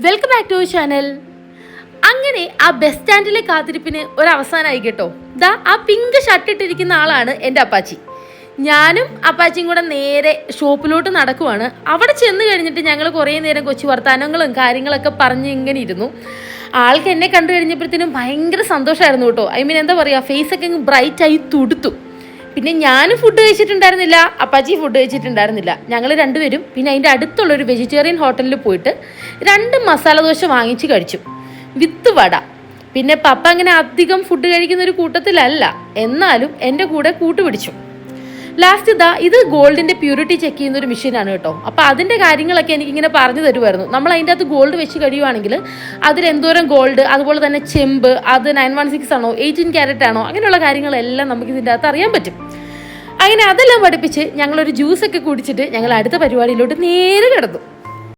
Welcome back to channel. അങ്ങനെ ആ bus സ്റ്റാൻഡിലെ കാത്തിരിപ്പിന് ഒരവസാനമായി കേട്ടോ. ദാ ആ പിങ്ക് ഷർട്ട് ഇട്ടിരിക്കുന്ന ആളാണ് എൻ്റെ അപ്പാച്ചി. ഞാനും അപ്പാച്ചിയും കൂടെ നേരെ ഷോപ്പിലോട്ട് നടക്കുവാണ്. അവിടെ ചെന്ന് കഴിഞ്ഞിട്ട് ഞങ്ങൾ കുറേ നേരം കൊച്ചു വർത്താനങ്ങളും കാര്യങ്ങളൊക്കെ പറഞ്ഞ് ഇങ്ങനെ ഇരുന്നു. ആൾക്ക് എന്നെ കണ്ടു കഴിഞ്ഞപ്പോഴത്തേനും ഭയങ്കര സന്തോഷമായിരുന്നു കേട്ടോ. എന്താ പറയുക, ഫേസൊക്കെ ബ്രൈറ്റായി തുടുത്തു. പിന്നെ ഞാനും ഫുഡ് കഴിച്ചിട്ടുണ്ടായിരുന്നില്ല, അപ്പാച്ചി ഫുഡ് കഴിച്ചിട്ടുണ്ടായിരുന്നില്ല. ഞങ്ങൾ രണ്ടുപേരും പിന്നെ അതിൻ്റെ അടുത്തുള്ളൊരു വെജിറ്റേറിയൻ ഹോട്ടലിൽ പോയിട്ട് 2 മസാല ദോശ വാങ്ങിച്ച് കഴിച്ചു വിത്ത് വട. പിന്നെ പപ്പ അങ്ങനെ അധികം ഫുഡ് കഴിക്കുന്ന ഒരു കൂട്ടത്തിലല്ല, എന്നാലും എൻ്റെ കൂടെ കൂട്ടുപിടിച്ചു. ലാസ്റ്റ് ഇത് ഗോൾഡിൻ്റെ പ്യൂരിറ്റി ചെക്ക് ചെയ്യുന്ന ഒരു മെഷീനാണ് കേട്ടോ. അപ്പോൾ അതിൻ്റെ കാര്യങ്ങളൊക്കെ എനിക്കിങ്ങനെ പറഞ്ഞു തരുമായിരുന്നു. നമ്മൾ അതിൻ്റെ അകത്ത് ഗോൾഡ് വെച്ച് കഴിയുവാണെങ്കിൽ അതിലെന്തോരം ഗോൾഡ്, അതുപോലെ തന്നെ ചെമ്പ്, അത് 916 ആണോ 18 ക്യാരറ്റ് ആണോ, അങ്ങനെയുള്ള കാര്യങ്ങളെല്ലാം നമുക്ക് ഇതിൻ്റെ അകത്ത് അറിയാൻ പറ്റും. അങ്ങനെ അതെല്ലാം പഠിപ്പിച്ച് ഞങ്ങളൊരു ജ്യൂസൊക്കെ കുടിച്ചിട്ട് ഞങ്ങൾ അടുത്ത പരിപാടിയിലോട്ട് നേരെ കിടന്നു.